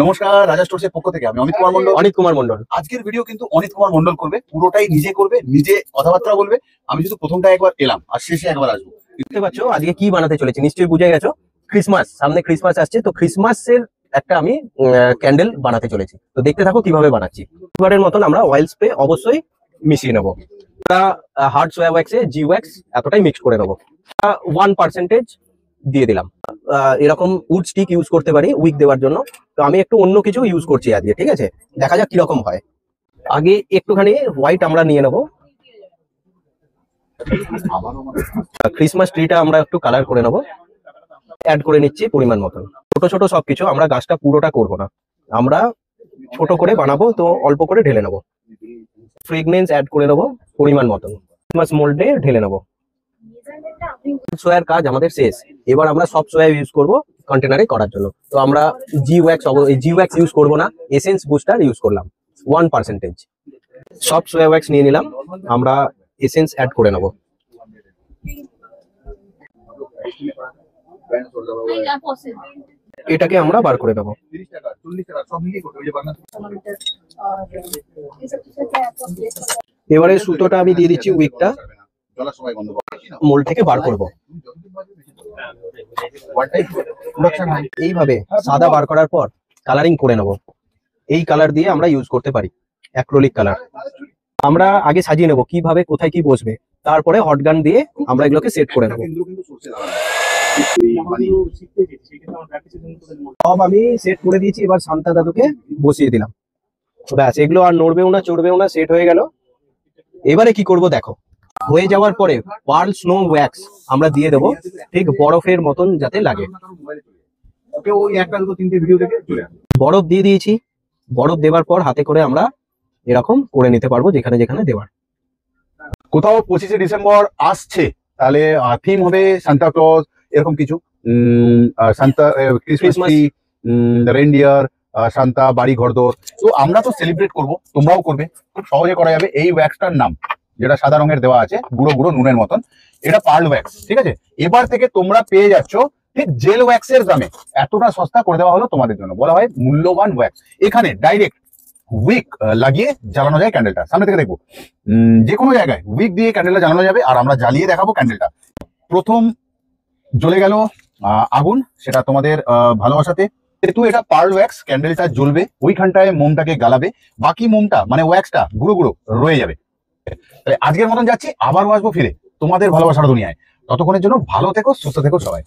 নমস্কার, রাজা স্টোরসের পক্ষ থেকে আমি অনিত কুমার মন্ডল। আজকের ভিডিও কিন্তু অনিত কুমার মন্ডল করবে, পুরোটাই নিজে করবে, নিজে কথাবার্তা বলবে। আমি শুধু প্রথমটা একবার এলাম আর শেষে একবার আসবো। বুঝতে পারছো আজকে কি বানাতে চলেছি, নিশ্চয়ই বুঝে গেছো। ক্রিসমাস সামনে, ক্রিসমাস আসছে, তো ক্রিসমাসের একটা আমি ক্যান্ডেল বানাতে চলেছি। তো দেখতে থাকো কিভাবে বানাচ্ছি। এবারের মতন আমরা অয়েল স্প্রে অবশ্যই মিশিয়ে নেবো। আমরা হার্ড সোয়া ওয়্যাক্সে জি ওয়্যাক্স এতটাই মিক্স করে নেবো। 1% দিয়ে দিলাম। এরকম উড স্টিক ইউজ করতে পারি উইক দেওয়ার জন্য, তো আমি একটু অন্য কিছু ইউজ করছি আজকে। ঠিক আছে, দেখা যাক কিরকম হয়। আগে একটুখানি হোয়াইট আমরা নিয়ে নেবো। ক্রিসমাস ট্রিটা আমরা একটু কালার করে নেবো, অ্যাড করে নিচ্ছি পরিমাণ মতন। ছোট ছোট সবকিছু, আমরা গাছটা পুরোটা করব না, আমরা ছোট করে বানাবো, তো অল্প করে ঢেলে নেবো। ফ্রেগনেন্স অ্যাড করে নেবো পরিমাণ মতন, ক্রিসমাস মোল্ডে ঢেলে নেবো। সোয়ার কাজ আমাদের শেষ। এবার আমরা সব সোয়া ইউজ করব কন্টেনারে করার জন্য। তো আমরা জি ওয়্যাক্স ইউজ করবো না, এসেন্স বুস্টার ইউজ করলাম 1%। সব সোয়া ওয়্যাক্স নিয়ে নিলাম, আমরা এসেন্স অ্যাড করে নেবো। এটাকে আমরা বার করে দেবো। এবারে সুতোটা আমি দিয়ে দিচ্ছি, উইকটা মোল্ড থেকে বার করব। এইভাবে সাদা বার করার পর কালারিং করে নেব। এই কালার দিয়ে আমরা ইউজ করতে পারি, অ্যাক্রিলিক কালার। আমরা আগে সাজিয়ে নেব কিভাবে কোথায় কি বসবে, তারপরে হট গান দিয়ে আমরা এগুলোকে সেট করে নেব। সব আমি সেট করে দিয়েছি, এবার শান্তা দাদুকে বসিয়ে দিলাম। ব্যাস, এগুলো আর নড়বেও না চড়বেও না, সেট হয়ে গেল। এবারে কি করব দেখো, হয়ে যাওয়ার পরে পার্ল স্নো ওয়্যাক্স আমরা দিয়ে দেবো, ঠিক বরফের মতন যাতে লাগে। বরফ দিয়ে দিয়েছি। বরফ দেওয়ার পর হাতে করে আমরা এরকম করে নিতে পারবো যেখানে যেখানে দেওয়ার। কোথাও 25শে ডিসেম্বর আসছে, তাহলে থিম হবে সান্তা ক্লজ, এরকম কিছু। Santa Christmas tree, reindeer, Santa বাড়ি ঘরদোর। তো আমরা তো সেলিব্রেট করব, তোমরাও করবে। খুব সহজে করা যাবে। এই ওয়্যাক্সটার নাম, যেটা সাদা রঙের দেওয়া আছে, গুঁড়ো গুঁড়ো নুনের মতন, এটা পার্ল ওয়্যাক্স। ঠিক আছে, এবার থেকে তোমরা পেয়ে যাচ্ছ ঠিক জেল ওয়্যাক্সের দামে। এতটা সস্তা করে দেওয়া হলো তোমাদের জন্য, বলা হয় মূল্যবান ওয়্যাক্স। এখানে ডাইরেক্ট উইক লাগিয়ে জ্বালানো যায় ক্যান্ডেলটা। সামনে থেকে দেখবো, যে কোনো জায়গায় উইক দিয়ে ক্যান্ডেলটা জ্বালানো যাবে, আর আমরা জ্বালিয়ে দেখাবো ক্যান্ডেলটা। প্রথম জ্বলে গেল আগুন, সেটা তোমাদের ভালোবাসাতে। যেহেতু এটা পার্ল ওয়্যাক্স, ক্যান্ডেলটা জ্বলবে, ওইখানটায় মোমটাকে গালাবে, বাকি মোমটা মানে ওয়্যাক্সটা গুঁড়ো গুঁড়ো রয়ে যাবে। আজকের মতন যাচ্ছি, আবারও আসবো ফিরে তোমাদের ভালোবাসার দুনিয়ায়। ততক্ষণের জন্য ভালো থেকো, সুস্থ থেকো সবাই।